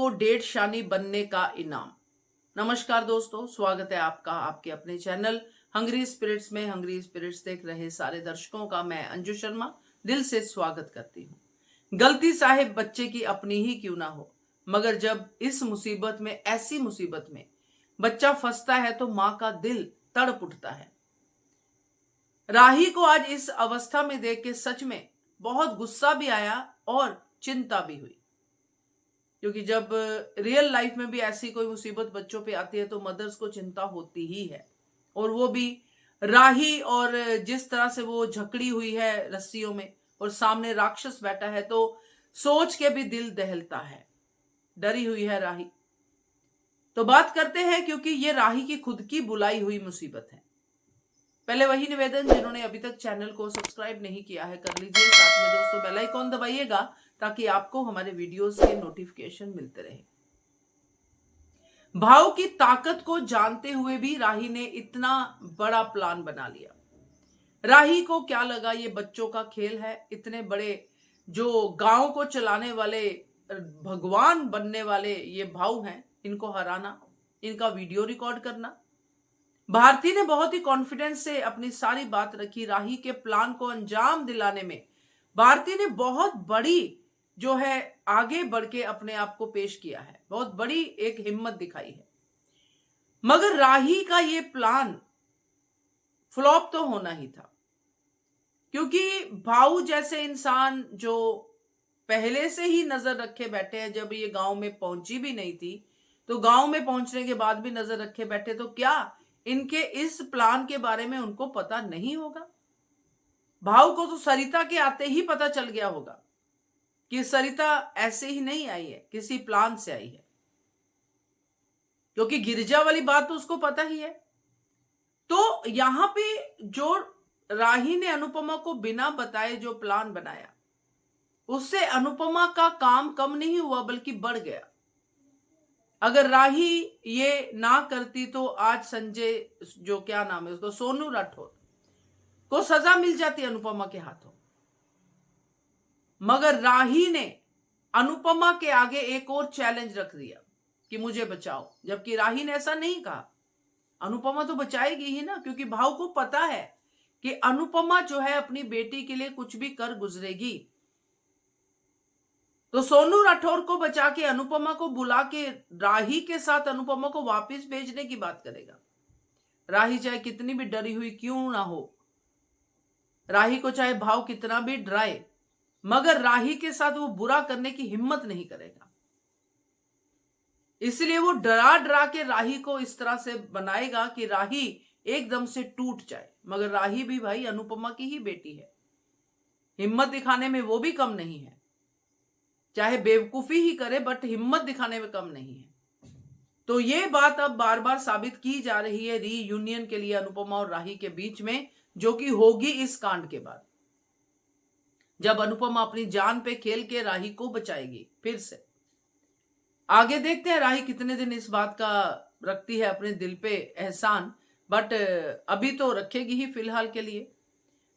को 1.5 शानी बनने का इनाम। नमस्कार दोस्तों, स्वागत है आपका आपके अपने चैनल हंग्री स्पिरिट्स में। हंग्री स्पिरिट्स देख रहे सारे दर्शकों का मैं अंजू शर्मा दिल से स्वागत करती हूँ। गलती साहिब बच्चे की अपनी ही क्यों ना हो, मगर जब इस मुसीबत में, ऐसी मुसीबत में बच्चा फंसता है तो मां का दिल तड़प उठता है। राही को आज इस अवस्था में देख के सच में बहुत गुस्सा भी आया और चिंता भी हुई, क्योंकि जब रियल लाइफ में भी ऐसी कोई मुसीबत बच्चों पे आती है तो मदर्स को चिंता होती ही है। और वो भी राही, और जिस तरह से वो झकड़ी हुई है रस्सियों में और सामने राक्षस बैठा है, तो सोच के भी दिल दहलता है। डरी हुई है राही। तो बात करते हैं, क्योंकि ये राही की खुद की बुलाई हुई मुसीबत है। पहले वही निवेदन, जिन्होंने अभी तक चैनल को सब्सक्राइब नहीं किया है कर लीजिए, साथ में दोस्तों बेल आइकॉन दबाइएगा ताकि आपको हमारे वीडियोस के नोटिफिकेशन मिलते रहे। भाव की ताकत को जानते हुए भी राही ने इतना बड़ा प्लान बना लिया। राही को क्या लगा ये बच्चों का खेल है, इतने बड़े जो गांव को चलाने वाले, भगवान बनने वाले ये भाव हैं, इनको हराना, इनका वीडियो रिकॉर्ड करना। भारती ने बहुत ही कॉन्फिडेंस से अपनी सारी बात रखी। राही के प्लान को अंजाम दिलाने में भारती ने बहुत बड़ी जो है आगे बढ़ के अपने आप को पेश किया है, बहुत बड़ी एक हिम्मत दिखाई है। मगर राही का ये प्लान फ्लॉप तो होना ही था, क्योंकि भाऊ जैसे इंसान जो पहले से ही नजर रखे बैठे हैं, जब ये गांव में पहुंची भी नहीं थी तो गांव में पहुंचने के बाद भी नजर रखे बैठे, तो क्या इनके इस प्लान के बारे में उनको पता नहीं होगा? भाव को तो सरिता के आते ही पता चल गया होगा कि सरिता ऐसे ही नहीं आई है, किसी प्लान से आई है, क्योंकि गिरिजा वाली बात तो उसको पता ही है। तो यहां पे जो राही ने अनुपमा को बिना बताए जो प्लान बनाया, उससे अनुपमा का काम कम नहीं हुआ बल्कि बढ़ गया। अगर राही ये ना करती तो आज संजय, जो क्या नाम है उसको, सोनू राठौर को सजा मिल जाती अनुपमा के हाथों। मगर राही ने अनुपमा के आगे एक और चैलेंज रख दिया कि मुझे बचाओ, जबकि राही ने ऐसा नहीं कहा। अनुपमा तो बचाएगी ही ना, क्योंकि भाव को पता है कि अनुपमा जो है अपनी बेटी के लिए कुछ भी कर गुजरेगी। तो सोनू राठौर को बचा के अनुपमा को बुला के राही के साथ अनुपमा को वापस भेजने की बात करेगा। राही चाहे कितनी भी डरी हुई क्यों ना हो, राही को चाहे भाव कितना भी डराए, मगर राही के साथ वो बुरा करने की हिम्मत नहीं करेगा। इसलिए वो डरा डरा के राही को इस तरह से बनाएगा कि राही एकदम से टूट जाए। मगर राही भी भाई अनुपमा की ही बेटी है, हिम्मत दिखाने में वो भी कम नहीं है, चाहे बेवकूफी ही करे बट हिम्मत दिखाने में कम नहीं है। तो ये बात अब बार बार साबित की जा रही है रीयूनियन के लिए अनुपमा और राही के बीच में, जो कि होगी इस कांड के बाद, जब अनुपमा अपनी जान पे खेल के राही को बचाएगी फिर से। आगे देखते हैं राही कितने दिन इस बात का रखती है अपने दिल पे एहसान, बट अभी तो रखेगी ही फिलहाल के लिए।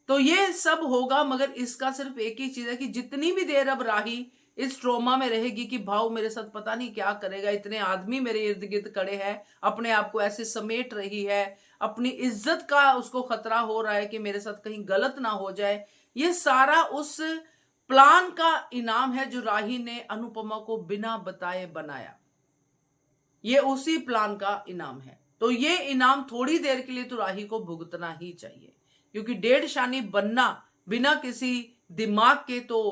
तो ये सब होगा, मगर इसका सिर्फ एक ही चीज है कि जितनी भी देर अब राही इस ट्रोमा में रहेगी कि भाव मेरे साथ पता नहीं क्या करेगा, इतने आदमी मेरे इर्द गिर्द खड़े हैं, अपने आप को ऐसे समेट रही है, अपनी इज्जत का उसको खतरा हो रहा है कि मेरे साथ कहीं गलत ना हो जाए, ये सारा उस प्लान का इनाम है जो राही ने अनुपमा को बिना बताए बनाया। ये उसी प्लान का इनाम है। तो ये इनाम थोड़ी देर के लिए तो राही को भुगतना ही चाहिए, क्योंकि 1.5 शानी बनना बिना किसी दिमाग के तो